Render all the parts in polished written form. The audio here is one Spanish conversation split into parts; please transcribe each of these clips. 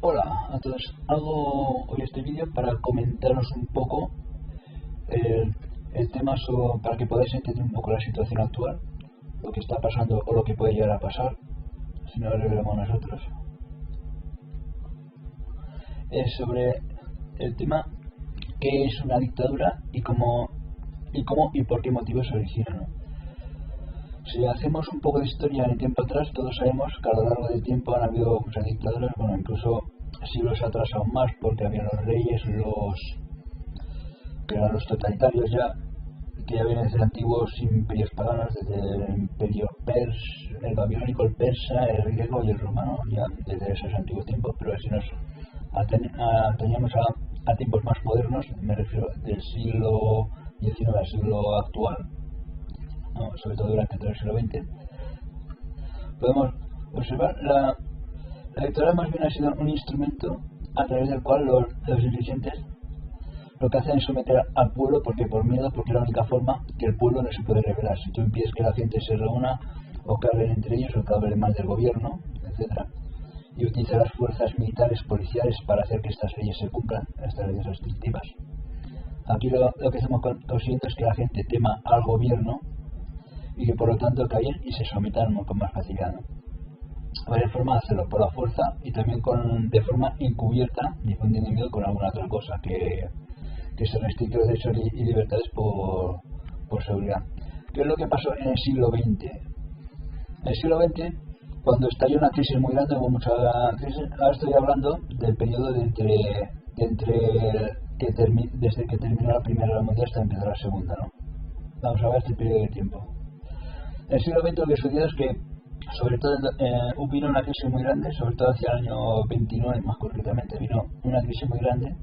Hola a todos, hago hoy este vídeo para comentaros un poco el tema para que podáis entender un poco la situación actual, lo que está pasando o lo que puede llegar a pasar si no lo revelamos nosotros. Es sobre el tema qué es una dictadura y cómo y por qué motivos se origina, ¿no? Si hacemos un poco de historia en el tiempo atrás, todos sabemos que a lo largo del tiempo han habido muchas dictaduras, bueno, incluso siglos atrás aún más, porque había los reyes, que eran los totalitarios que ya vienen desde antiguos imperios paganos, desde el imperio el babilónico, el persa, el griego y el romano, ya desde esos antiguos tiempos. Pero si nos atañemos a tiempos más modernos, me refiero del siglo XIX al siglo actual, ¿no? Sobre todo durante todo el siglo XX, podemos observar la dictadura más bien ha sido un instrumento a través del cual los dirigentes lo que hacen es someter al pueblo porque es la única forma que el pueblo no se puede rebelar. Si tú impides que la gente se reúna o que hablen entre ellos o que hablen mal del gobierno, etcétera, y utiliza las fuerzas militares, policiales para hacer que estas leyes se cumplan, estas leyes restrictivas. Aquí lo que estamos consiguiendo es que la gente tema al gobierno y que por lo tanto caigan y se sometan con más facilidad, ¿no? Hay forma de hacerlo por la fuerza y también de forma encubierta, difundiendo miedo con alguna otra cosa que se restringe los derechos y libertades por seguridad. ¿Qué es lo que pasó en el siglo XX? En el siglo XX, cuando estalló una crisis muy grande, hubo mucha crisis. Ahora estoy hablando del periodo desde que terminó la Primera Guerra Mundial hasta empezar la Segunda, ¿no? Vamos a ver este periodo de tiempo. En el siglo XX lo que sucedió es que sobre todo vino una crisis muy grande, sobre todo hacia el año 29 más concretamente, vino una crisis muy grande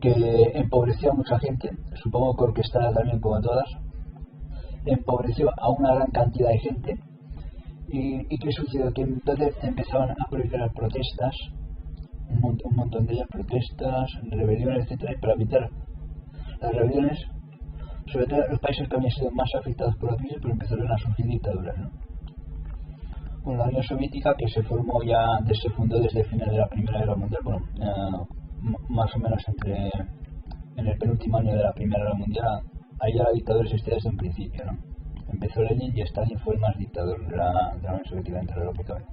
que empobreció a mucha gente, supongo que orquestada también como todas, empobreció a una gran cantidad de gente. ¿Y qué sucedió? Que entonces empezaban a proliferar protestas, un montón de ellas, protestas, rebeliones, etcétera, y para evitar las rebeliones, sobre todo los países que habían sido más afectados por la crisis, pero empezaron a surgir dictaduras, ¿no? Bueno, la Unión Soviética, que se fundó desde el final de la Primera Guerra Mundial, más o menos en el penúltimo año de la Primera Guerra Mundial, ahí ya la dictadura existía desde un principio, ¿no? Empezó Lenin y Stalin fue el más dictador de la Unión Soviética dentro de lo que cabe.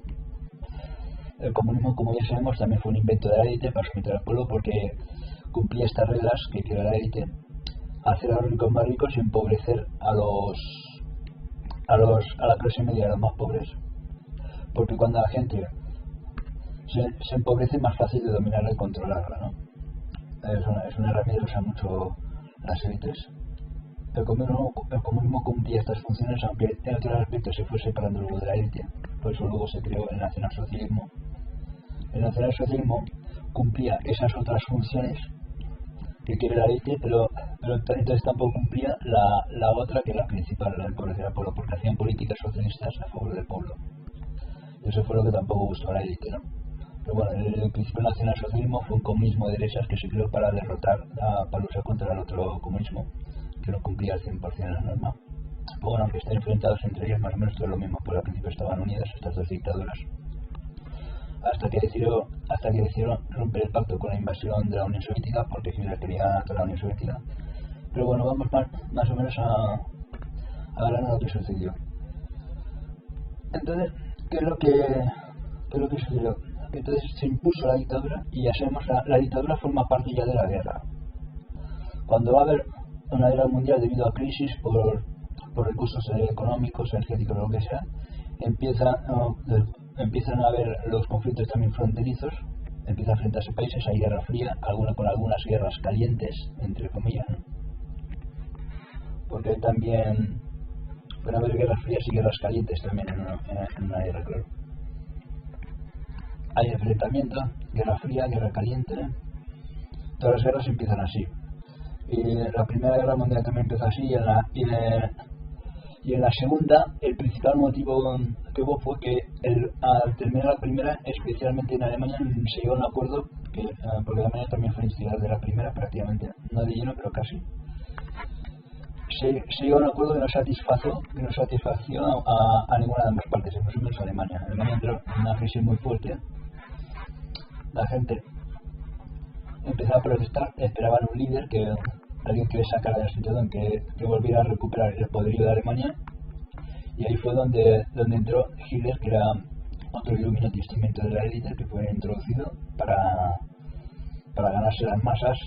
El comunismo, como ya sabemos, también fue un invento de la élite para someter al pueblo porque cumplía estas reglas que quiere la élite: hacer a los ricos más ricos y empobrecer a la clase media, a los más pobres. Porque cuando la gente se empobrece es más fácil de dominarla y controlarla, ¿no? Es una herramienta que usan mucho las élites. El comunismo cumplía estas funciones, aunque en otros aspectos se fue separando luego de la élite. Por eso luego se creó el nacionalsocialismo. El nacionalsocialismo cumplía esas otras funciones que quiere la élite, pero entonces tampoco cumplía la otra, que es la principal, la de empobrecer al pueblo, porque hacían políticas socialistas a favor del pueblo. Y eso fue lo que tampoco gustó a la élite, ¿no? Pero bueno, el principio nacionalsocialismo fue un comunismo de derechas que se creó para para luchar contra el otro comunismo, que no cumplía al 100% la norma. Pero bueno, aunque estén enfrentados entre ellos, más o menos todo lo mismo, porque al principio estaban unidas estas dos dictaduras. Hasta que decidieron romper el pacto con la invasión de la Unión Soviética, porque Hitler quería toda la Unión Soviética. Pero bueno, vamos más o menos a hablar de lo que sucedió. Entonces, ¿qué es lo que sucedió? Entonces se impuso la dictadura y ya sabemos, la dictadura forma parte ya de la guerra. Cuando va a haber una guerra mundial debido a crisis por recursos económicos, energéticos, lo que sea, empiezan a haber los conflictos también fronterizos, empiezan a enfrentarse países, hay guerra fría, con algunas guerras calientes, entre comillas, ¿no? Porque también pueden haber guerras frías y guerras calientes también en una guerra, claro. Hay enfrentamiento, guerra fría, guerra caliente. Todas las guerras empiezan así. Y la Primera Guerra Mundial también empezó así, y en la Segunda el principal motivo que hubo fue que al terminar la Primera, especialmente en Alemania, se llegó a un acuerdo, porque Alemania también fue instigador de la Primera prácticamente, no de lleno, pero casi. Se llegó a un acuerdo que no satisfació a ninguna de ambas partes, incluso menos a Alemania. Alemania entró en una crisis muy fuerte la gente empezaba a protestar, esperaban un líder, alguien que les sacara de la situación, que volviera a recuperar el poderío de Alemania, y ahí fue donde entró Hitler, que era otro Illuminati instrumento de la élite que fue introducido para ganarse las masas,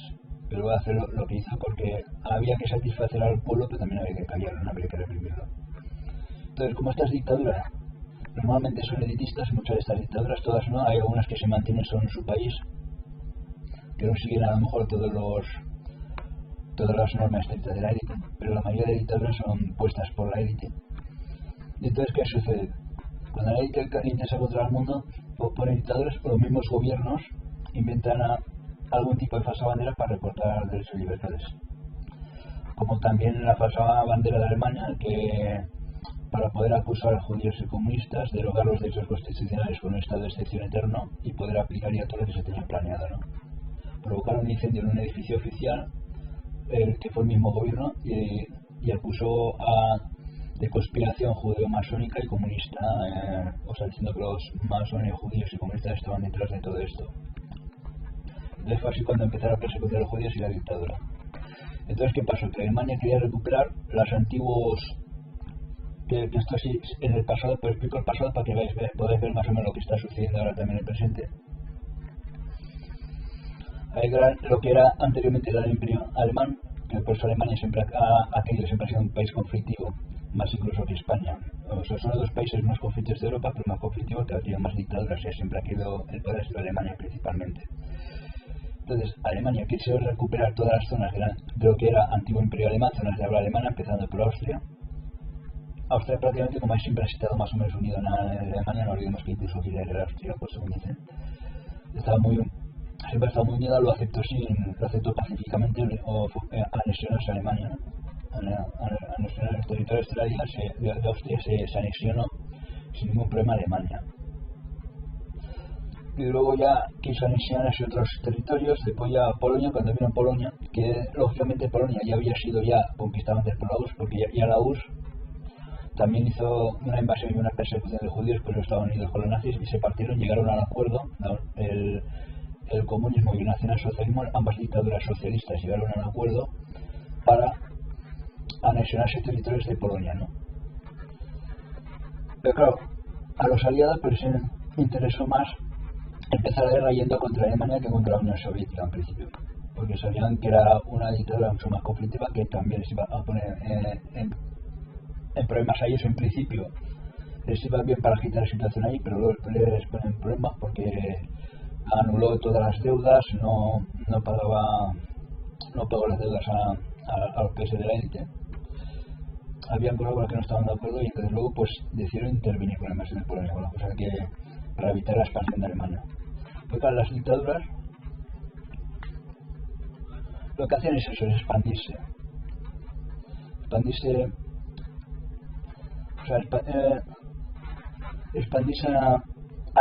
pero luego hacer lo que hizo, porque había que satisfacer al pueblo, pero también había que callarlo, no había que reprimirlo. Entonces, como estas dictaduras normalmente son elitistas, muchas de estas dictaduras, todas no, hay algunas que se mantienen solo en su país, que no siguen a lo mejor todas las normas estrictas de la élite, pero la mayoría de dictaduras son puestas por la élite. Y entonces, ¿qué sucede? Cuando la élite interesa contra el mundo, ponen dictaduras, los mismos gobiernos inventan algún tipo de falsa bandera para recortar derechos y libertades. Como también la falsa bandera de Alemania, que para poder acusar a judíos y comunistas, derogar los derechos constitucionales con un estado de excepción eterno y poder aplicar ya todo lo que se tenía planeado, ¿no? Provocar un incendio en un edificio oficial, que fue el mismo gobierno, y acusó de conspiración judeo-masónica y comunista, o sea, diciendo que los masones, judíos y comunistas estaban detrás de todo esto. Entonces fue así cuando empezaron a persecutar a los judíos y la dictadura. Entonces, ¿qué pasó? Que Alemania quería recuperar los antiguos, que esto sí en el pasado, pero explico el pasado para que podáis ver más o menos lo que está sucediendo ahora también en el presente. Lo que era anteriormente el imperio alemán, que por eso Alemania siempre ha sido un país conflictivo, más incluso que España. O sea, son los dos países más conflictivos de Europa, pero más conflictivos, que ha tenido más dictaduras, y siempre ha querido el poder de Alemania principalmente. Entonces, Alemania quiso recuperar todas las zonas de lo que era antiguo imperio alemán, zonas de habla alemana, empezando por Austria. Austria prácticamente, como siempre, ha estado más o menos unido a Alemania, no olvidemos que incluso Hitler era austríaco, pues según dicen. Siempre ha estado muy unido, lo aceptó pacíficamente, o anexionarse a Alemania, ¿no? Anexionar los territorios de Austria, se anexionó sin ningún problema a Alemania. Y luego ya quiso anexionarse otros territorios, después ya Polonia, cuando vino Polonia, que lógicamente Polonia ya había sido conquistada antes por la URSS, porque ya la URSS también hizo una invasión y una persecución de judíos, pues estaban unidos con los nazis y se partieron, llegaron a un acuerdo, el comunismo y el nacionalsocialismo, ambas dictaduras socialistas llegaron a un acuerdo para anexionarse territorios de Polonia, ¿no? Pero claro, a los aliados pues les interesó más empezar la guerra yendo contra Alemania que contra la Unión Soviética en principio, porque sabían que era una dictadura mucho más conflictiva, que también les iba a poner en problemas a ellos en principio. Les iba bien para agitar la situación ahí, pero luego les ponen problemas porque anuló todas las deudas, no pagó las deudas a los países de la élite. Habían cosas con las que no estaban de acuerdo, y entonces luego pues decidieron intervenir con la invasión de Polonia, o sea que para evitar la expansión de Alemania. Pues para las dictaduras lo que hacían es eso, es expandirse, o sea, expandirse a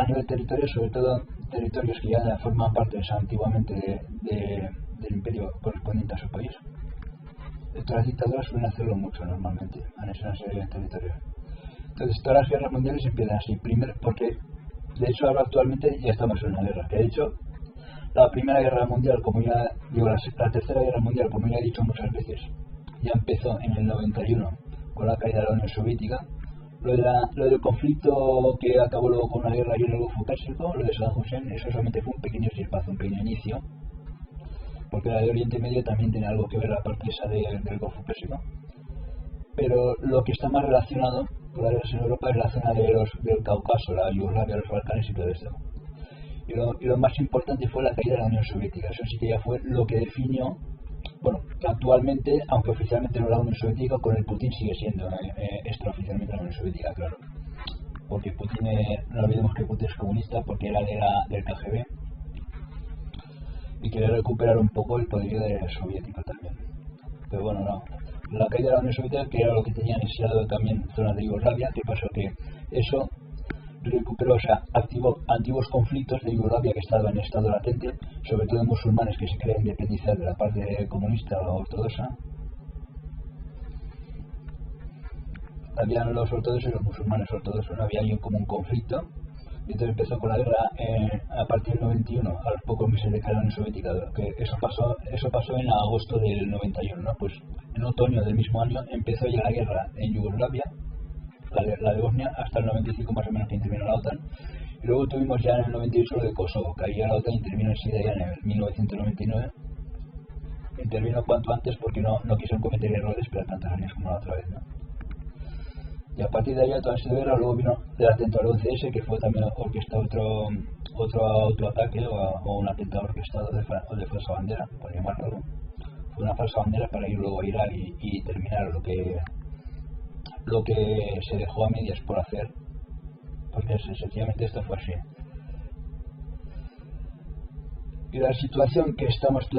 nivel territorio, sobre todo territorios que ya forman parte antiguamente del imperio correspondiente a su país. Todas las dictaduras suelen hacerlo mucho normalmente, anexionarse el territorio. Entonces todas las guerras mundiales empiezan así, primero porque de hecho ahora actualmente ya estamos en una guerra, que de hecho la primera guerra mundial, la tercera guerra mundial, como ya he dicho muchas veces, ya empezó en el 91 con la caída de la Unión Soviética. Lo del conflicto que acabó luego con la guerra y el Golfo Pérsico, lo de Saddam Hussein, eso solamente fue un pequeño chispazo, un pequeño inicio, porque la de Oriente Medio también tiene algo que ver la parte esa del Golfo Pérsico. Pero lo que está más relacionado con la guerra en Europa es la zona del Cáucaso, la Yugoslavia, los Balcanes y todo eso. Y lo más importante fue la caída de la Unión Soviética. Eso sí que ya fue lo que definió, bueno, que actualmente, aunque oficialmente no es la Unión Soviética, con el Putin sigue siendo extraoficialmente la Unión Soviética, claro. Porque Putin, no olvidemos que Putin es comunista, porque era del KGB, y quería recuperar un poco el poderío soviético también. Pero bueno, no. La caída de la Unión Soviética, que era lo que tenían iniciado también zonas de Yugoslavia, que pasó que eso recuperó, o sea, activó antiguos conflictos de Yugoslavia que estaban en estado latente, sobre todo musulmanes que se querían independizar de la parte comunista o ortodoxa. Habían los ortodoxos y los musulmanes ortodoxos, no había ahí como un conflicto, Y entonces empezó con la guerra a partir del 91, a los pocos meses de caer la Unión Soviética, que eso pasó en agosto del 91, ¿no? Pues en otoño del mismo año empezó ya la guerra en Yugoslavia, la de Bosnia, hasta el 95 más o menos que intervino la OTAN. Y luego tuvimos ya en el 98 lo de Kosovo, que ahí ya la OTAN intervino enseguida ya en el 1999. Intervino cuanto antes porque no quisieron cometer errores, pero tantos años como la otra vez, ¿no? Y a partir de allá toda esa guerra, luego vino el atentado al 11S, que fue también orquestado otro autoataque o un atentado orquestado de falsa bandera, por llamarlo algo. Fue una falsa bandera para ir luego a Irak y terminar lo que se dejó a medias por hacer, porque sencillamente esto fue así. Y la situación que estamos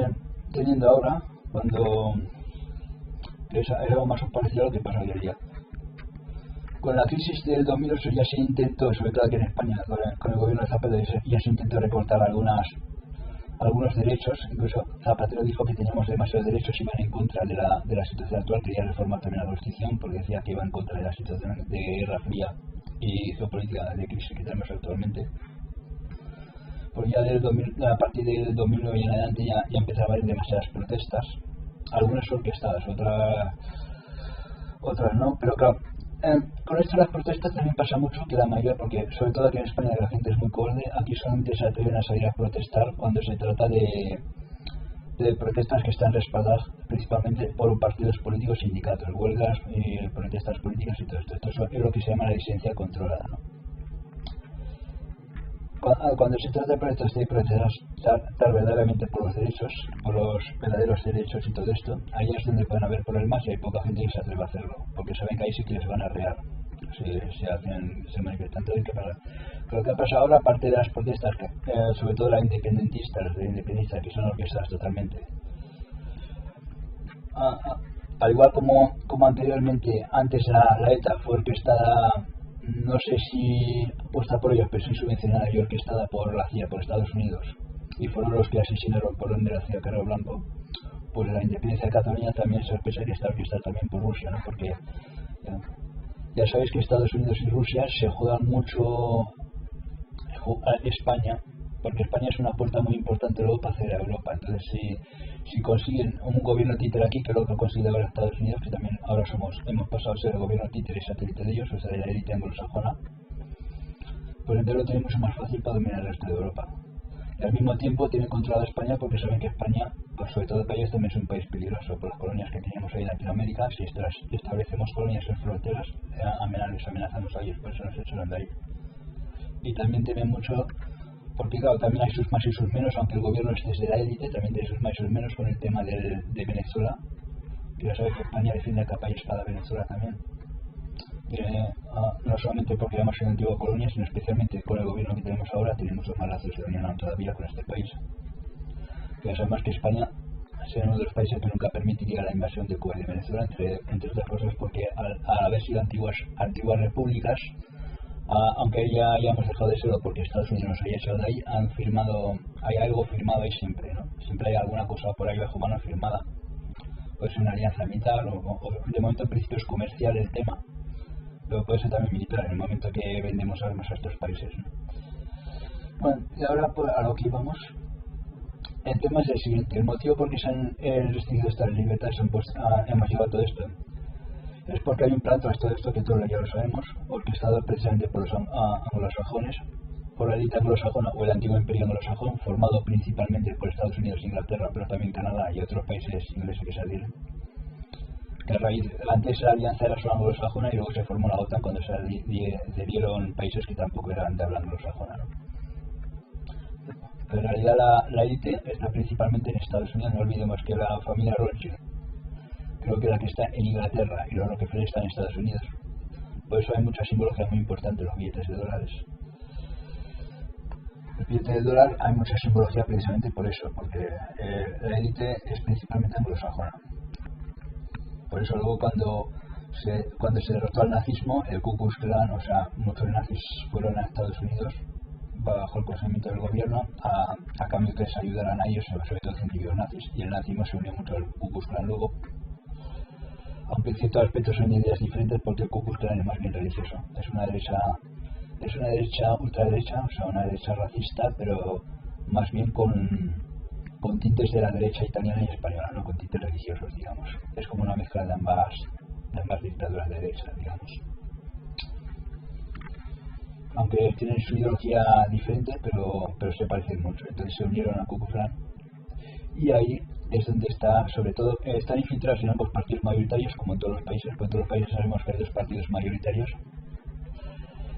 teniendo ahora, cuando es algo más parecido a lo que pasó ayer día. Con la crisis del 2008 ya se intentó, sobre todo aquí en España, con el gobierno de Zapatero, ya se intentó recortar algunos derechos. Incluso Zapatero dijo que teníamos demasiados derechos y iban en contra de la situación actual. Quería reformar también la Constitución porque decía que iba en contra de la situación de guerra fría y geopolítica de crisis que tenemos actualmente. Pues ya a partir del 2009 y en adelante ya empezaba a haber demasiadas protestas, algunas orquestadas, otras no, pero claro, con esto de las protestas también pasa mucho que la mayoría, porque sobre todo aquí en España la gente es muy cobarde, aquí solamente se atreven a salir a protestar cuando se trata de protestas que están respaldadas principalmente por partidos políticos, sindicatos, huelgas y protestas políticas y todo esto. Esto es lo que se llama la disidencia controlada, ¿no? Cuando se trata de protestar verdaderamente por los derechos, por los verdaderos derechos y todo esto, ahí es donde pueden haber problemas y hay poca gente que se atreve a hacerlo, porque saben que ahí sí que les van a rear, se manifiestan. Entonces, ¿qué pasa? Lo que ha pasado ahora, aparte de las protestas, sobre todo las independentistas, que son orquestadas totalmente, al igual como anteriormente, antes la ETA fue orquestada, no sé si puesta por ellos, pero sí subvencionada y orquestada por la CIA, por Estados Unidos, y fueron los que asesinaron por donde la CIA Carrero Blanco. Pues la independencia de Cataluña también se pensaría que está orquestada también por Rusia, ¿no? Porque ya sabéis que Estados Unidos y Rusia se juegan mucho a España, porque España es una puerta muy importante luego para hacer a Europa. Entonces si consiguen un gobierno títere aquí, que es lo que ha conseguido ahora Estados Unidos, que también ahora hemos pasado a ser el gobierno títere y satélite de ellos, o sea, de la élite anglosajona, pues entonces lo tienen mucho más fácil para dominar el resto de Europa. Y al mismo tiempo tienen controlada España porque saben que España, pues sobre todo para ellos, también es un país peligroso por las colonias que teníamos ahí en Latinoamérica. Si establecemos colonias en fronteras, les amenazamos a ellos, por eso nos echaron de ahí. Y también temen mucho, porque claro, también hay sus más y sus menos, aunque el gobierno esté desde la élite, también tiene sus más y sus menos con el tema de Venezuela, que ya sabéis que España defiende a capa y espada a Venezuela también. No solamente porque éramos una antigua colonia, sino especialmente con el gobierno que tenemos ahora, tenemos muchos más lazos de unión todavía con este país. Que ya sabemos que España será uno de los países que nunca permitiría la invasión de Cuba y de Venezuela, entre otras cosas porque al haber sido antiguas repúblicas, aunque ya hayamos dejado de serlo porque Estados Unidos nos haya echado de ahí, hay algo firmado ahí siempre, ¿no? Siempre hay alguna cosa por ahí bajo mano firmada. Puede ser una alianza militar o de momento en principio es comercial el tema, pero puede ser también militar en el momento que vendemos armas a estos países, ¿no? Bueno, y ahora pues, a lo que íbamos. El tema es el siguiente: el motivo por qué se han restringido estas libertades hemos llegado a todo esto es porque hay un plan tras todo esto que todos ya lo sabemos, orquestado precisamente por los anglosajones, por la élite anglosajona o el antiguo imperio anglosajón, formado principalmente por Estados Unidos e Inglaterra, pero también Canadá y otros países ingleses que salieron. Antes la alianza era solo anglosajona y luego se formó la OTAN cuando se adhirieron países que tampoco eran de habla anglosajona, ¿no? Pero en realidad la élite está principalmente en Estados Unidos. No olvidemos que la familia Rothschild creo que la que está en Inglaterra y los Rockefeller están en Estados Unidos. Por eso hay mucha simbología muy importante en los billetes de dólares. Los billetes de dólar hay mucha simbología precisamente por eso, porque la élite es principalmente anglosajona. Por eso luego cuando se derrotó al nazismo, el Ku Klux Klan, o sea, muchos nazis fueron a Estados Unidos bajo el consentimiento del gobierno a cambio que les ayudaran a ellos, sobre todo científicos nazis, y el nazismo se unió mucho al Ku Klux Klan luego, aunque en ciertos aspectos son ideas diferentes porque el Ku Klux Klan es más bien religioso, es una derecha Es una derecha ultraderecha, o sea, una derecha racista, pero más bien con tintes de la derecha italiana y española, no con tintes religiosos, digamos. Es como una mezcla de ambas dictaduras de derecha, digamos. Aunque tienen su ideología diferente, pero se parecen mucho. Entonces se unieron a Ku Klux Klan y ahí es donde está, sobre todo, están infiltrados en ambos partidos mayoritarios, como en todos los países, porque en todos los países sabemos que hay dos partidos mayoritarios,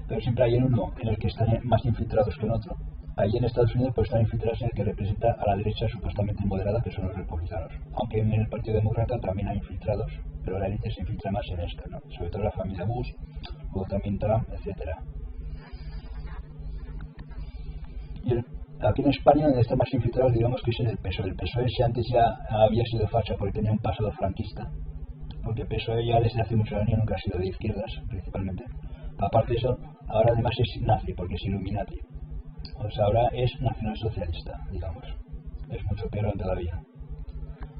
pero siempre hay uno en el que están más infiltrados que en otro. Ahí en Estados Unidos pues están infiltrados en el que representa a la derecha supuestamente moderada, que son los republicanos. Aunque en el Partido Demócrata también hay infiltrados, pero la élite se infiltra más en esta, ¿no? Sobre todo la familia Bush, luego también Trump, etcétera. Y aquí en España, donde está más infiltrado, digamos que es en el PSOE. El PSOE, si antes ya había sido facha porque tenía un pasado franquista, porque el PSOE ya desde hace muchos años nunca ha sido de izquierdas, principalmente. Aparte de eso, ahora además es nazi, porque es Illuminati. O sea, ahora es nacionalsocialista, digamos. Es mucho peor todavía.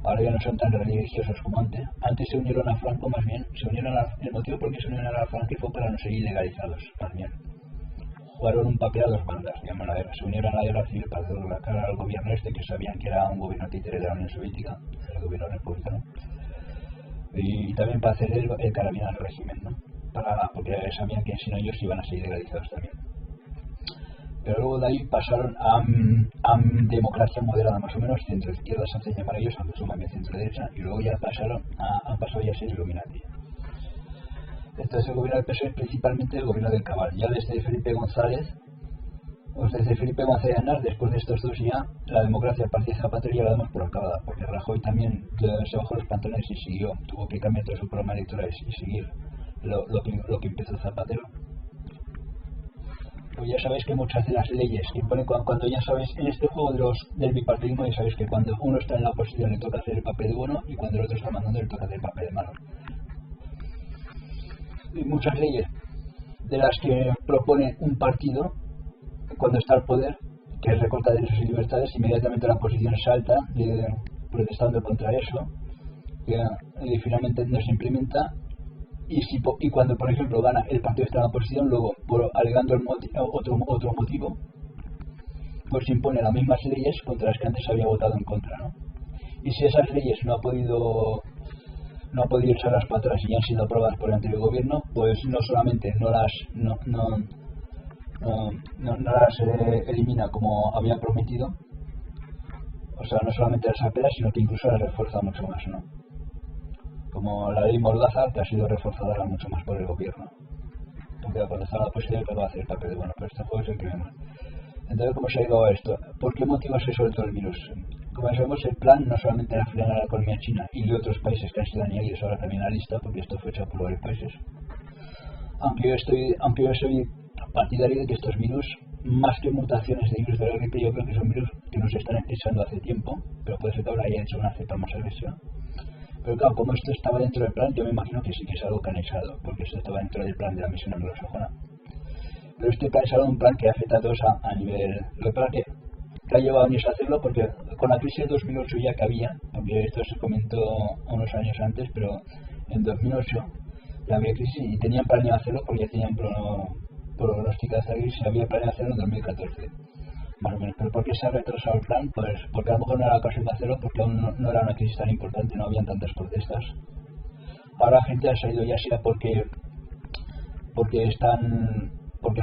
Ahora ya no son tan religiosos como antes. Antes se unieron a Franco, más bien. El motivo por qué se unieron a Franco fue para no ser ilegalizados, más bien. Jugaron un papel a dos bandas, digamos, la guerra. Se unieron a la guerra civil para hacer la cara al gobierno este, que sabían que era un gobierno títere de la Unión Soviética, el gobierno republicano. Y también para hacer el carabina al régimen, ¿no? Porque sabían que si no ellos iban a ser ilegalizados también. Pero luego de ahí pasaron a democracia moderada, más o menos, centro izquierda se hacen llamar ellos, aunque son más bien centro derecha, y luego ya han pasado ya a ser Illuminati. Entonces el gobierno del PSOE es principalmente el gobierno del Cabal. Ya desde Felipe González, o desde Felipe González Aznar, después de estos dos ya, la democracia parecía Zapatero ya la damos por acabada, porque Rajoy también se bajó los pantalones y siguió, tuvo que cambiar todo su programa electoral y seguir lo que empezó Zapatero. Pues ya sabéis que muchas de las leyes que imponen, cuando ya sabéis, en este juego del bipartidismo, ya sabéis que cuando uno está en la oposición le toca hacer el papel de bueno y cuando el otro está mandando le toca hacer el papel de malo. Y muchas leyes de las que propone un partido cuando está al poder, que es recortar derechos y libertades, inmediatamente la oposición salta protestando contra eso, y finalmente no se implementa. Y cuando, por ejemplo, gana el partido que está en la oposición, luego, alegando otro motivo, pues impone las mismas leyes contra las que antes había votado en contra, ¿no? Y si esas leyes no ha podido echarlas para atrás y ya han sido aprobadas por el anterior gobierno, pues no solamente no las elimina como había prometido, o sea, no solamente las apela, sino que incluso las refuerza mucho más, ¿no? Como la ley Mordaza, que ha sido reforzada mucho más por el gobierno. Porque cuando está la oposición, que va a hacer el papel de bueno, pero este juego es el que vemos. Entonces, ¿cómo se ha llegado a esto? ¿Por qué motivos se soltó el virus? Como sabemos, el plan no solamente era frenar a la economía china y de otros países que han sido añadidos ahora también a la lista, porque esto fue hecho por varios países. Aunque yo soy partidario de que estos virus, más que mutaciones de virus de la gripe, yo creo que son virus que nos están echando hace tiempo, pero puede ser que ahora haya hecho una cepa más agresiva. Pero claro, como esto estaba dentro del plan, yo me imagino que sí que es algo que han echado, porque esto estaba dentro del plan de la misión anglosajona. Pero este plan es algo un plan que afecta a todos a nivel. Lo que ha llevado años a hacerlo, porque con la crisis de 2008 ya que había, porque esto se comentó unos años antes, pero en 2008 ya había crisis y tenían planeado hacerlo porque ya tenían pronosticado esa crisis y había planeado hacerlo en 2014. Más o menos, pero ¿por qué se ha retrasado el plan? Pues porque a lo mejor no era ocasión de hacerlo, porque aún no era una crisis tan importante, no habían tantas protestas. Ahora la gente ha salido ya sea porque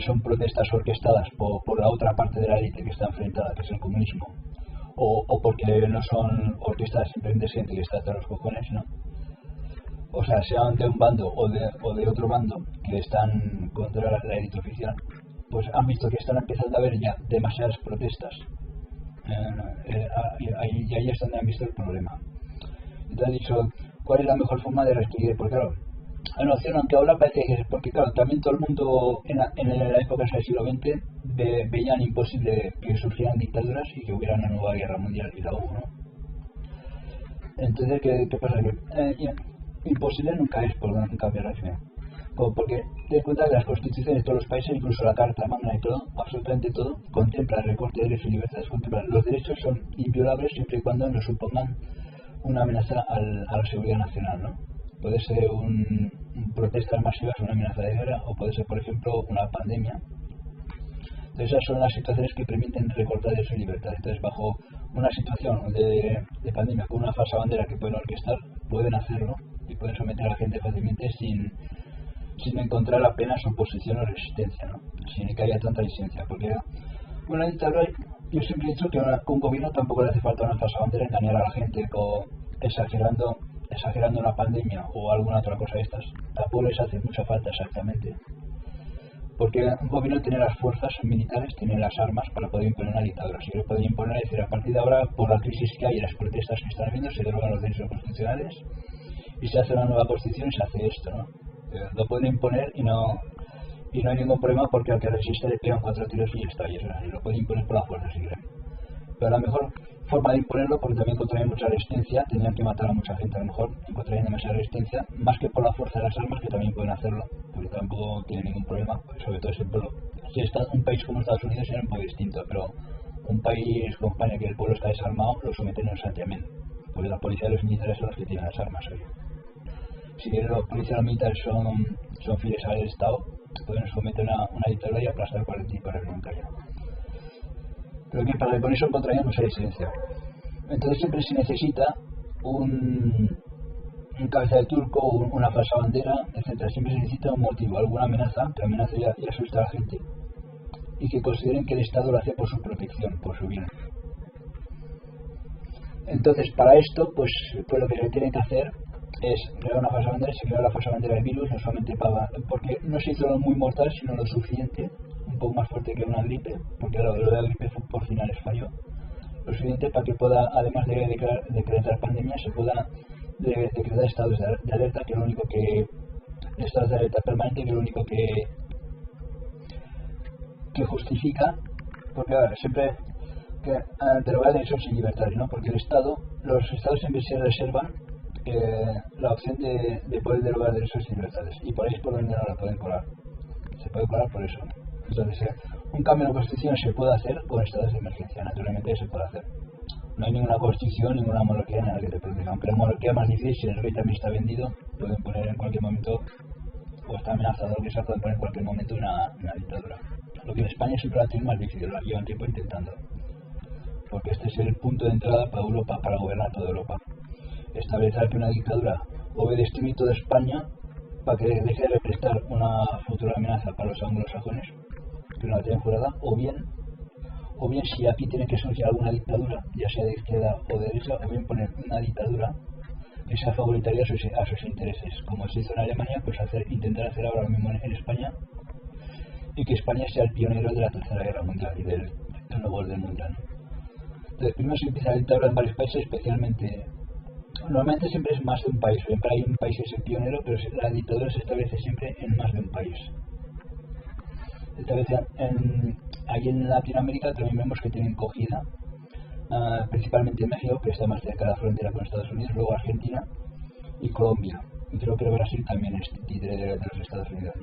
son protestas orquestadas por la otra parte de la élite que está enfrentada, que es el comunismo, o porque no son orquestadas, simplemente gente que está hasta los cojones, ¿no? O sea de un bando o de otro bando que están contra la élite oficial, pues han visto que están empezando a haber ya demasiadas protestas. Y ahí es donde han visto el problema. Entonces han dicho, ¿cuál es la mejor forma de restituir? Porque claro, la noción, aunque ahora parece que es porque claro, también todo el mundo en la época del siglo XX veían imposible que surgieran dictaduras y que hubiera una nueva guerra mundial y la hubo, ¿no? Entonces, ¿qué pasa? Imposible nunca es por cambiar la acción. Porque te das cuenta que las constituciones de todos los países, incluso la Carta Magna y todo, absolutamente todo, contempla el recorte de derechos y libertades, contempla los derechos son inviolables siempre y cuando no supongan una amenaza a la seguridad nacional, ¿no? Puede ser protestas masivas, una amenaza de guerra, o puede ser, por ejemplo, una pandemia, Entonces esas son las situaciones que permiten recortar esa libertad. Entonces bajo una situación de pandemia con una falsa bandera que pueden orquestar, pueden hacerlo y pueden someter a la gente fácilmente sin encontrar apenas oposición o resistencia, ¿no? Sin que haya tanta disidencia. Porque una dictadura, yo siempre he dicho que a un gobierno tampoco le hace falta una falsa bandera, engañar a la gente exagerando una pandemia o alguna otra cosa de estas. Tampoco les hace mucha falta exactamente. Porque un gobierno tiene las fuerzas militares, tiene las armas para poder imponer una dictadura. Si le pueden imponer, es decir, a partir de ahora, por la crisis que hay y las protestas que están habiendo, se derogan los derechos constitucionales y se hace una nueva constitución y se hace esto, ¿no? Lo pueden imponer y no hay ningún problema porque al que resiste le pegan 4 tiros y ya está. Y eso es así, lo pueden imponer por la fuerza si quieren. Pero la mejor forma de imponerlo, porque también encontrarían mucha resistencia, tendrían que matar a mucha gente a lo mejor, encontrarían demasiada resistencia, más que por la fuerza de las armas, que también pueden hacerlo, porque tampoco tienen ningún problema, sobre todo ese pueblo. Si está un país como Estados Unidos era un poco distinto, pero un país como España, que el pueblo está desarmado, lo someten en santiamén, porque la policía y los militares son los que tienen las armas hoy. Si los policías y los militares son fieles al Estado, pueden someter a una dictadura y aplastar cualquier tipo de voluntariado. Pero que para que con eso encontrarían mucha disidencia. Entonces siempre se necesita un cabeza de turco, una falsa bandera, etcétera. Siempre se necesita un motivo, alguna amenaza, que amenace y asusta a la gente. Y que consideren que el Estado lo hace por su protección, por su bien. Entonces para esto, pues lo que se tiene que hacer es crear una falsa bandera. Se crea la falsa bandera del virus, no solamente porque no se hizo muy mortal, sino lo suficiente, un poco más fuerte que una gripe, porque lo de la gripe por finales falló, lo suficiente para que pueda, además de decretar pandemia, se pueda decretar estados de alerta, que es lo único que estados de alerta permanente, que es lo único que justifica, porque ahora siempre que derogar derechos y libertades, ¿no? Porque los estados siempre se reservan la opción de poder derogar derechos y libertades, y por ahí es por donde no la pueden colar. Se puede colar por eso. Entonces, un cambio en la Constitución se puede hacer con estados de emergencia, naturalmente se puede hacer. No hay ninguna Constitución, ninguna monarquía en la que te proteja. Aunque la monarquía es más difícil, si el rey también está vendido, pueden poner en cualquier momento, o está amenazado, que se puede poner en cualquier momento una dictadura. Lo que en España siempre va a tener más difícil, lo llevan tiempo intentando. Porque este es el punto de entrada para Europa, para gobernar toda Europa. Establecer que una dictadura o de destruir toda España para que deje de representar una futura amenaza para los anglosajones, que no la tienen jurada, o bien si aquí tiene que surgir alguna dictadura, ya sea de izquierda o de derecha, o bien poner una dictadura que sea favoritaria a sus intereses, como se hizo en Alemania, pues intentar hacer ahora mismo en España, y que España sea el pionero de la Tercera Guerra Mundial y del nuevo orden mundial. Entonces, primero se empieza la dictadura en varios países, especialmente. Normalmente siempre es más de un país, siempre hay un país que es el pionero, pero la dictadura se establece siempre en más de un país. Se establece aquí en Latinoamérica también vemos que tienen cogida, principalmente en México, que está más cerca de la frontera con Estados Unidos, luego Argentina y Colombia, y creo que Brasil también es títere de los Estados Unidos,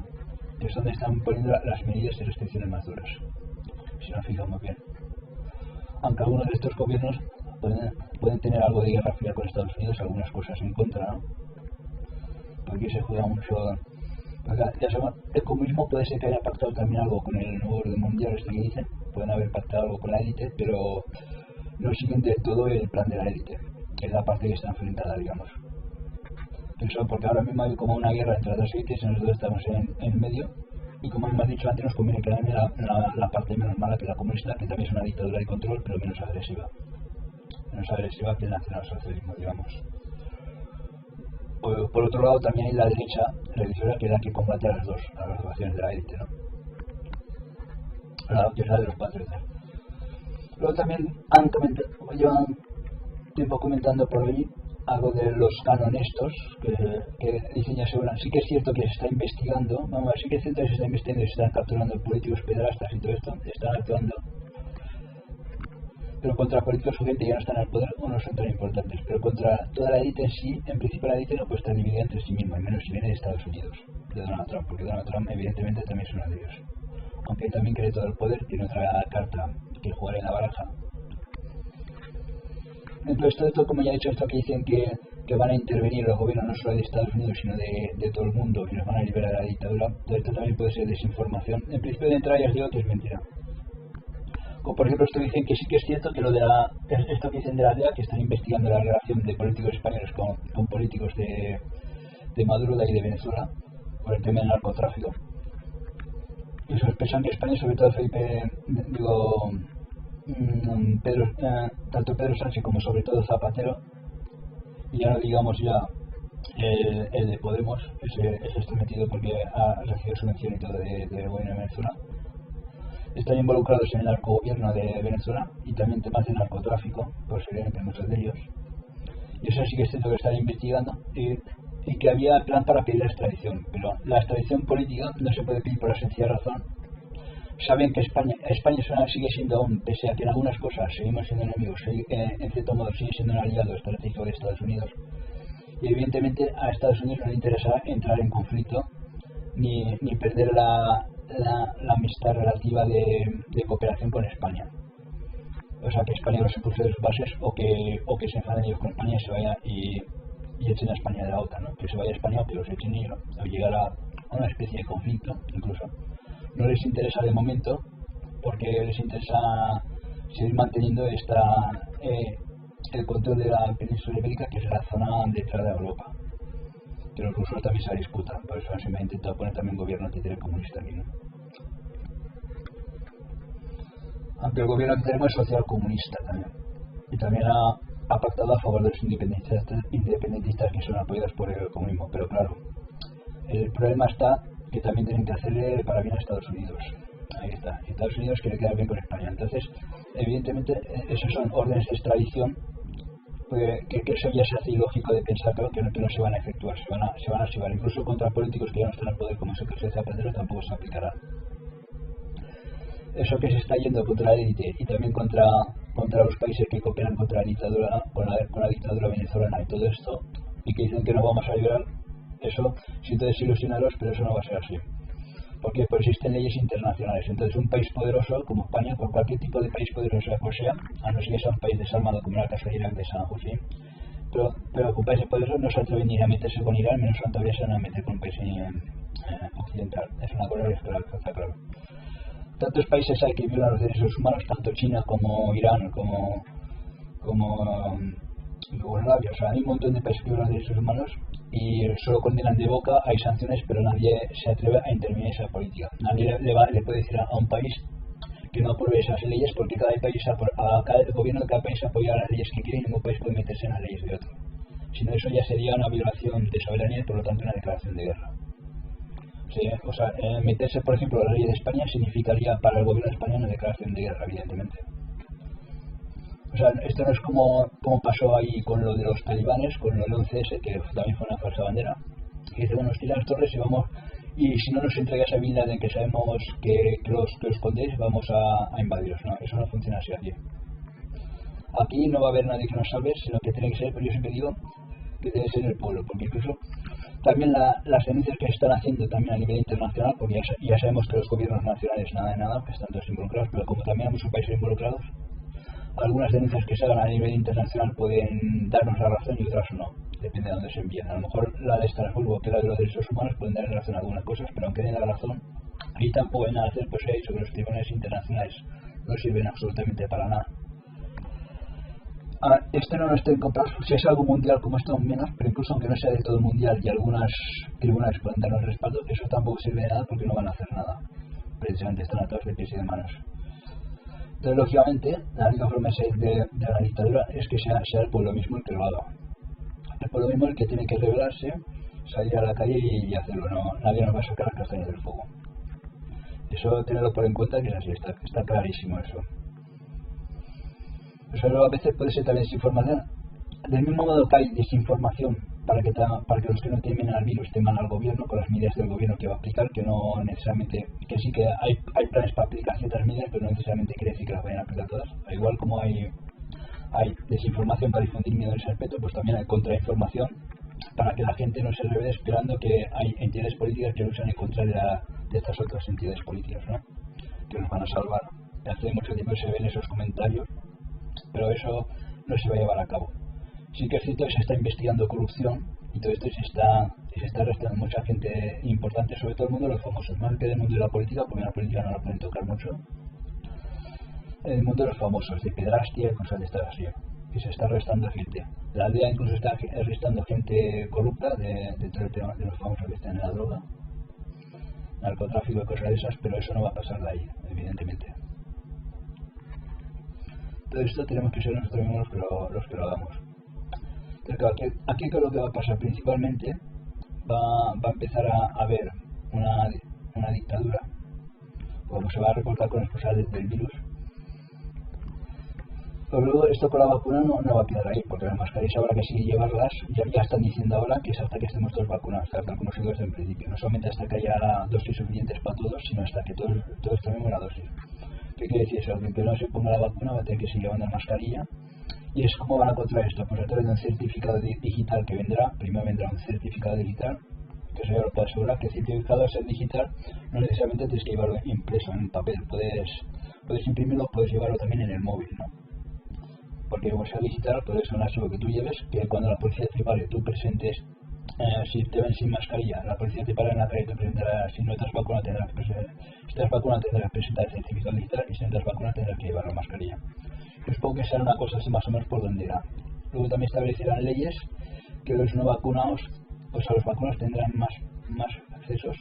que es donde están poniendo las medidas y restricciones más duras, si nos fijamos bien. Aunque algunos de estos gobiernos pueden tener algo de guerra fría con Estados Unidos, algunas cosas en contra, ¿no? Porque se juega mucho. Ya sabemos, el comunismo puede ser que haya pactado también algo con el nuevo orden mundial, que dicen, pueden haber pactado algo con la élite, pero no siguen del todo el plan de la élite, que es la parte que está enfrentada, digamos. Eso porque ahora mismo hay como una guerra entre las dos élites y nosotros estamos en medio. Y como hemos dicho antes, nos conviene quedar en la parte menos mala, que la comunista, que también es una dictadura de control, pero menos agresiva que el nacionalsocialismo, digamos. Por otro lado, también hay la derecha religiosa, que es la que combate a las dos facciones de la élite, ¿no? La teoría de los patriotas. Luego también llevan tiempo comentando por ahí algo de los canonestos, que dicen ya seguro. Sí que es cierto que se está investigando, sí que es cierto que se está investigando y se están capturando políticos pedrastas y todo esto, están actuando, pero contra políticos o gente que ya no están en el poder o no son tan importantes, pero contra toda la élite en sí, en principio la élite no puede estar dividida entre sí misma, y menos si viene de Estados Unidos, de Donald Trump, porque Donald Trump evidentemente también es uno de ellos, aunque también cree todo el poder, tiene otra carta que jugar en la baraja. Entonces todo esto, como ya he dicho, esto que dicen que van a intervenir los gobiernos no solo de Estados Unidos sino de todo el mundo, que nos van a liberar de la dictadura, todo esto también puede ser desinformación. En principio de entrada ya os digo que es mentira, Como por ejemplo, esto dicen que sí que es cierto que esto que dicen de la DEA, que están investigando la relación de políticos españoles con políticos de Maduro de ahí de Venezuela por el tema del narcotráfico. Y sospesan que España, sobre todo tanto Pedro Sánchez como sobre todo Zapatero, y ya no digamos ya el de Podemos, ese está metido porque ha recibido subvención y todo del gobierno de Venezuela, están involucrados en el narcogobierno de Venezuela y también temas de narcotráfico, posiblemente muchos de ellos. Y eso sí que es cierto que están investigando y que había plan para pedir la extradición, pero la extradición política no se puede pedir por la sencilla razón. Saben que España sigue siendo aún, pese a que en algunas cosas seguimos siendo enemigos, en cierto modo sigue siendo un aliado estratégico de Estados Unidos. Y evidentemente a Estados Unidos no le interesa entrar en conflicto ni perder la amistad relativa de cooperación con España. O sea, que España no se pulse de sus bases o que se enfaden ellos con España y se vaya y echen a España de la OTAN, ¿no? Que se vaya a España o que los echen ellos, o llegar a una especie de conflicto incluso. No les interesa de momento porque les interesa seguir manteniendo el control de la península ibérica, que es la zona de entrada de Europa. Que los rusos también se la disputan, por eso se me ha intentado poner también gobierno comunista aquí, ¿no? Aunque el gobierno que tenemos es social comunista también. Y también ha pactado a favor de los independentistas que son apoyados por el comunismo. Pero claro, el problema está que también tienen que hacerle para bien a Estados Unidos. Ahí está. Estados Unidos quiere quedar bien con España. Entonces, evidentemente, esos son órdenes de extradición que eso ya se hace ilógico de pensar que no se van a efectuar, se van a archivar. Incluso contra políticos que ya no están al poder, como es el caso de Zapatero, tampoco se aplicará. Eso que se está yendo contra la élite y también contra los países que cooperan contra la dictadura, con la dictadura venezolana y todo esto, y que dicen que no vamos a ayudar, eso siento desilusionaros, pero eso no va a ser así. Porque existen leyes internacionales. Entonces, un país poderoso como España, por cualquier tipo de país poderoso que sea, a no ser que sea un país desarmado como era el caso de Irán, de Saddam Hussein, pero con países poderosos no se atreven ni a meterse con Irán, menos todavía se van a meter con un país occidental. Es una cosa que está claro. Tantos países hay que violan los derechos humanos, tanto China como Irán, como Yugoslavia. O sea, hay un montón de países que violan los derechos humanos y solo condenan de boca, hay sanciones, pero nadie se atreve a intervenir en esa política. Nadie le puede decir a un país que no apruebe esas leyes, porque el gobierno de cada país apoya las leyes que quiere y ningún país puede meterse en las leyes de otro. Si no, eso ya sería una violación de soberanía y por lo tanto una declaración de guerra. Sí, o sea, meterse, por ejemplo, en la ley de España significaría para el gobierno de España una declaración de guerra, evidentemente. O sea, esto no es como pasó ahí con lo de los talibanes, con lo del 11S, que también fue una falsa bandera. Que dice, bueno, nos tiran las torres y si no nos entregas a Bin Laden, que sabemos que los escondéis, vamos a invadiros. No, eso no funciona así aquí. Aquí no va a haber nadie que nos salve, sino que tiene que ser, pero yo siempre digo que debe ser el pueblo, porque incluso también las denuncias que se están haciendo también a nivel internacional, porque ya sabemos que los gobiernos nacionales nada de nada, que están todos involucrados, pero como también hay muchos países involucrados, algunas denuncias que se hagan a nivel internacional pueden darnos la razón y otras no, depende de dónde se envíen. A lo mejor la de Estrasburgo, que es la de los derechos humanos, pueden dar razón a algunas cosas, pero aunque den la razón, ahí tampoco hay nada a hacer, pues he dicho que los tribunales internacionales no sirven absolutamente para nada. Esto no lo estoy comprando, si es algo mundial como esto menos, pero incluso aunque no sea de todo mundial y algunas tribunales pueden darnos respaldo, eso tampoco sirve de nada porque no van a hacer nada. Precisamente están atados de pies y de manos. Entonces, lógicamente, la única forma de la dictadura es que sea el pueblo mismo el que lo haga. El pueblo mismo el que tiene que rebelarse, salir a la calle y hacerlo. No, nadie nos va a sacar las castañas del fuego. Eso tenerlo por en cuenta, que es así, está clarísimo eso. Pero a veces puede ser también desinformación. Del mismo modo que hay desinformación para que los que no temen al virus teman al gobierno con las medidas del gobierno que va a aplicar, que no necesariamente, que sí que hay planes para aplicar ciertas medidas, pero no necesariamente quiere decir que las vayan a aplicar todas. Igual como hay desinformación para difundir miedo en ese aspecto, pues también hay contrainformación para que la gente no se revele esperando que hay entidades políticas que luchan en contra de estas otras entidades políticas, ¿no? Que nos van a salvar. Hace mucho tiempo se ven esos comentarios, pero eso no se va a llevar a cabo. Sí que es cierto que se está investigando corrupción y todo esto se está arrestando mucha gente importante, sobre todo el mundo de los famosos, más que del mundo de la política, porque en la política no la pueden tocar mucho. el mundo de los famosos, de pedrastia y cosas de estas así, que se está arrestando gente. La aldea incluso está arrestando gente corrupta de todo el tema de los famosos que están en la droga, narcotráfico y cosas de esas, pero eso no va a pasar de ahí, evidentemente. Todo esto tenemos que ser nosotros mismos los que lo hagamos. Entonces, aquí creo que va a pasar principalmente, va a empezar a haber una dictadura, como se va a recortar con las cosas del virus. Pero luego esto con la vacuna no va a quedar ahí, porque las mascarillas habrá que sí llevarlas, ya están diciendo ahora que es hasta que estemos todos vacunados, tal como se dijo desde el principio, no solamente hasta que haya dosis suficientes para todos, sino hasta que todos tenemos la dosis. ¿Qué quiere decir eso? Alguien que no se ponga la vacuna va a tener que seguir llevando la mascarilla. ¿Y es cómo van a controlar esto? Pues a través de un certificado digital que vendrá. Primero vendrá un certificado digital, que eso ya lo puedo asegurar, que el certificado al ser digital no necesariamente tienes que llevarlo impreso en papel, puedes imprimirlo, puedes llevarlo también en el móvil, ¿no? Porque como sea digital, puede ser un archivo que tú lleves, que cuando la policía te pare, tú presentes, si te ven sin mascarilla, la policía te para en la calle y te presentará, si no estás vacunado tendrás que presentar el certificado digital, y si no estás vacunado tendrás que llevar la mascarilla. Yo supongo que será una cosa así más o menos por donde irá. Luego también establecerán leyes que los no vacunados, pues a los vacunados tendrán más accesos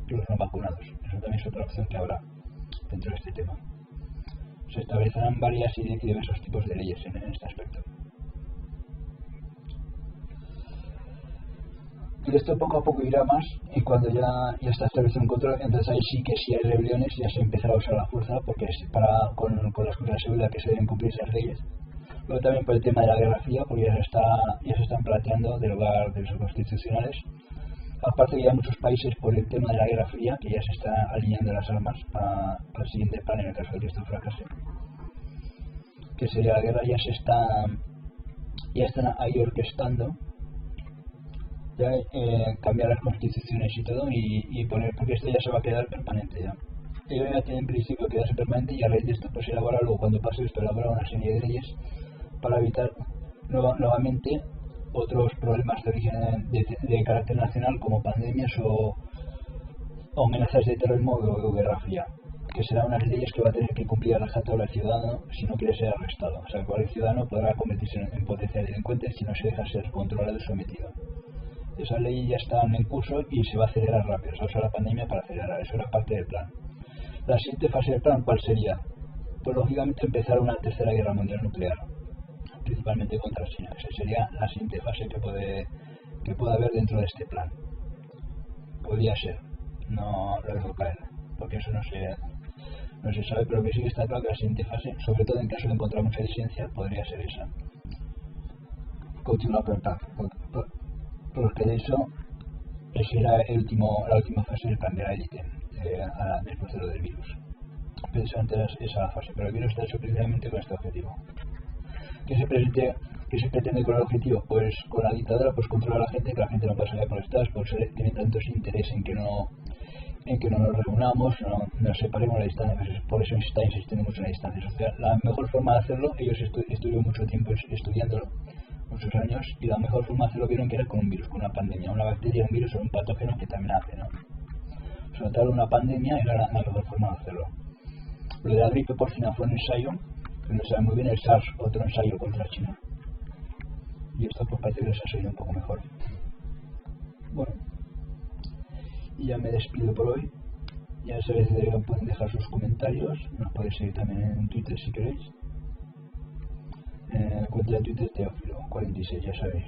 que los no vacunados. Eso también es otra opción que habrá dentro de este tema. Se establecerán varias y diversos tipos de leyes en este aspecto. Pero esto poco a poco irá más, y cuando ya está establecido un control, entonces ahí sí que si hay rebeliones ya se empezará a usar la fuerza, porque es con las cosas de seguridad que se deben cumplir esas leyes. Luego también por el tema de la Guerra Fría, porque ya se están planteando derogar derechos constitucionales. Aparte que ya muchos países por el tema de la Guerra Fría, que ya se están alineando las armas para el siguiente plan en el caso de que esto fracase, que sería la guerra, ya están ahí orquestando ya cambiar las constituciones y todo, y poner, porque esto ya se va a quedar permanente ya. Ellos ya tienen en principio quedarse permanente, y a raíz de esto pues elabora, luego cuando pase esto elabora una serie de leyes para evitar nuevamente otros problemas de origen de carácter nacional, como pandemias o amenazas de terrorismo o guerra fría, que serán unas leyes que va a tener que cumplir a rajatabla el ciudadano si no quiere ser arrestado. O sea, cualquier ciudadano podrá convertirse en potencial delincuente si no se deja ser controlado y sometido. Esas leyes ya están en curso y se va a acelerar rápido. Se va a usar la pandemia para acelerar, eso era parte del plan. La siguiente fase del plan, ¿cuál sería? Pues lógicamente empezar una tercera guerra mundial nuclear, principalmente contra China. Esa sería la siguiente fase que puede haber dentro de este plan. Podría ser, no lo dejo caer, porque eso no se sabe, pero que sí que está claro que la siguiente fase, sobre todo en caso de encontrar mucha disidencia, podría ser esa. Continúa porque de eso será la última fase del plan de la élite, después de lo del virus. Precisamente esa la fase, pero el virus está hecho precisamente con este objetivo. ¿Qué se pretende con el objetivo? Pues con la dictadura, pues controlar a la gente, que la gente no pase a protestar, pues tiene tantos interés en que no nos reunamos, nos separemos la distancia, por eso está insistiendo mucho en la distancia social. La mejor forma de hacerlo, ellos estuvieron mucho tiempo estudiándolo, muchos años, y la mejor forma de hacerlo vieron que era con un virus, con una pandemia, una bacteria, un virus o un patógeno que también hace, ¿no? Soltar una pandemia era la mejor forma de hacerlo. Lo de la gripe porcina fue un ensayo, que no sabe muy bien, el SARS, otro ensayo contra China. Y esto pues parece que les ha salido un poco mejor. Bueno, y ya me despido por hoy. Ya sabéis que pueden dejar sus comentarios, nos podéis seguir también en Twitter si queréis. Cuenta de Twitter Teófilo 46, ya sabéis.